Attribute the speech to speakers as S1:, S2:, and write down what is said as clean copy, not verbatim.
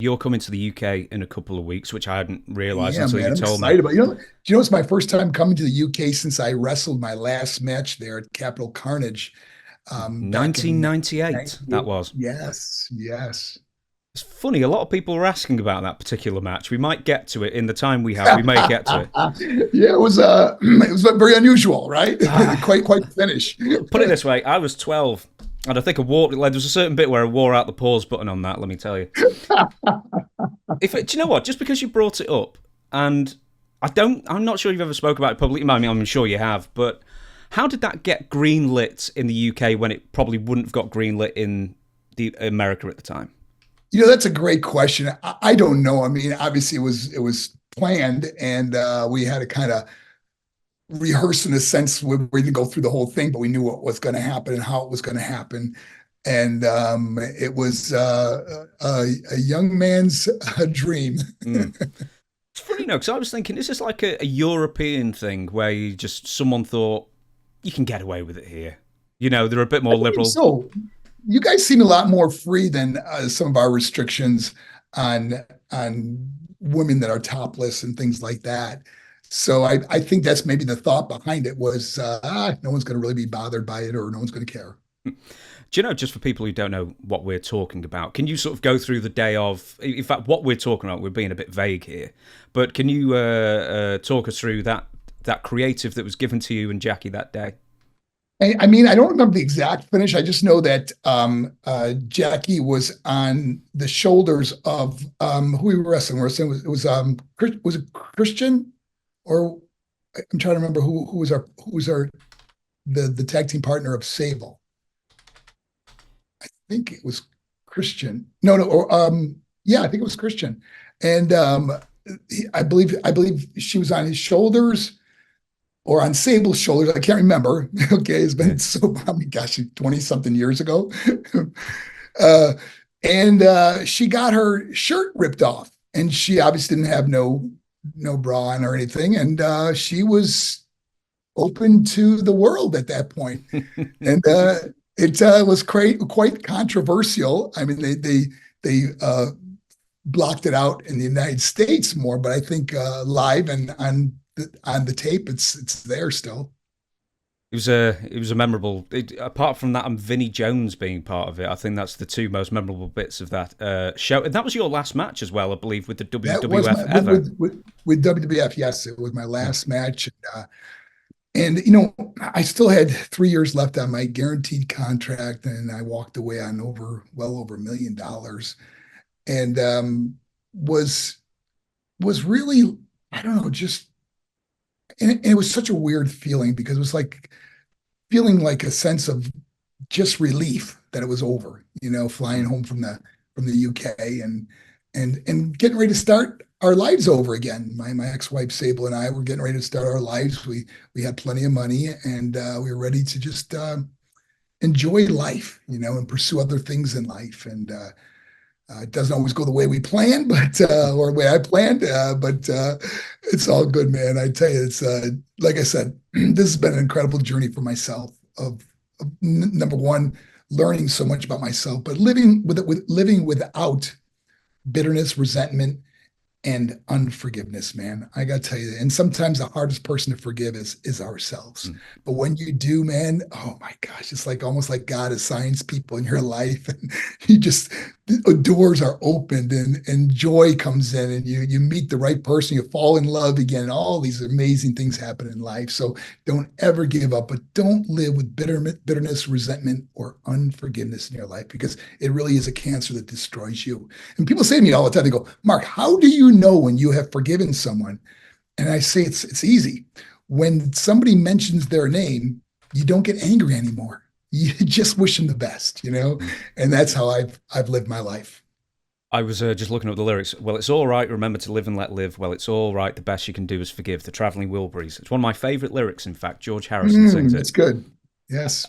S1: You're coming to the UK in a couple of weeks, which I hadn't realised
S2: Yeah,
S1: until
S2: man,
S1: you
S2: I'm
S1: told me.
S2: excited about. It's my first time coming to the UK since I wrestled my last match there at Capital Carnage, back in
S1: 1998, that
S2: 98.
S1: was.
S2: Yes, yes.
S1: It's funny, a lot of people were asking about that particular match. We might get to it in the time we have. We may get to it.
S2: Yeah, it was very unusual, right?
S1: Ah,
S2: Quite the finish.
S1: put it this way, I was 12, and I think there was a certain bit where I wore out the pause button on that, let me tell you. Do you know what? Just because you brought it up, and I'm not sure you've ever spoke about it publicly. I mean, I'm sure you have, but how did that get greenlit in the UK when it probably wouldn't have got greenlit in the America at the time?
S2: That's a great question. I don't know. I mean, obviously it was planned, and we had to kind of rehearse in a sense. We didn't go through the whole thing, but we knew what was going to happen and how it was going to happen. And it was a young man's dream.
S1: Mm. It's funny, because I was thinking, is this like a European thing where someone thought you can get away with it here? They're a bit
S2: I
S1: more
S2: believe
S1: liberal.
S2: so. You guys seem a lot more free than some of our restrictions on women that are topless and things like that. So I think that's maybe the thought behind it was no one's going to really be bothered by it, or no one's going to care.
S1: Do you know, just for people who don't know what we're talking about, can you sort of go through the day of, in fact, what we're talking about, we're being a bit vague here, but can you talk us through that creative that was given to you and Jackie that day?
S2: I mean, I don't remember the exact finish. I just know that Jackie was on the shoulders of who we were wrestling. Was it Christian, or I'm trying to remember who was our the tag team partner of Sable. I think it was Christian. No, no, or yeah, I think it was Christian. And I believe she was on his shoulders or on Sable's shoulders. I can't remember. Okay, it's
S1: Yeah.
S2: been so, I mean, gosh, 20 something years ago. uh, and she got her shirt ripped off, and she obviously didn't have no bra on or anything, and she was open to the world at that point. And it was quite controversial. I mean, they blocked it out in the United States more, but I think live and on the tape, it's there still.
S1: It was a memorable. Apart from that, and Vinnie Jones being part of it, I think that's the two most memorable bits of that show. And that was your last match as well, I believe, with the
S2: That was
S1: WWF ever.
S2: with WWF. Yes, it was my last match. And I still had 3 years left on my guaranteed contract, and I walked away on well over $1 million, and was was really, I don't know, just, and it was such a weird feeling because it was like feeling like a sense of just relief that it was over. Flying home from the UK, and getting ready to start our lives over again. My ex-wife Sable and I were getting ready to start our lives. We had plenty of money, and we were ready to just enjoy life, and pursue other things in life. And it doesn't always go the way we planned, but or the way I planned, but it's all good, man. I tell you, it's like I said, this has been an incredible journey for myself. Of number one, learning so much about myself, but living without bitterness, resentment, and unforgiveness, man. I gotta tell you, and sometimes the hardest person to forgive is ourselves.
S1: Mm.
S2: But when you do, man, oh my gosh, it's like almost like God assigns people in your life, and you just, doors are opened, and joy comes in, and you meet the right person, you fall in love again, and all these amazing things happen in life. So don't ever give up, but don't live with bitterness, resentment, or unforgiveness in your life, because it really is a cancer that destroys you. And people say to me all the time, they go, Mark, how do you know when you have forgiven someone? And I say it's easy. When somebody mentions their name, you don't get angry anymore. You just wish them the best.
S1: Mm.
S2: And that's how I've lived my life.
S1: I was just looking up the lyrics. Well, it's all right. Remember to live and let live. Well, it's all right. The best you can do is forgive. The Traveling Wilburys. It's one of my favourite lyrics. In fact, George Harrison sings
S2: It's
S1: it.
S2: good. Yes.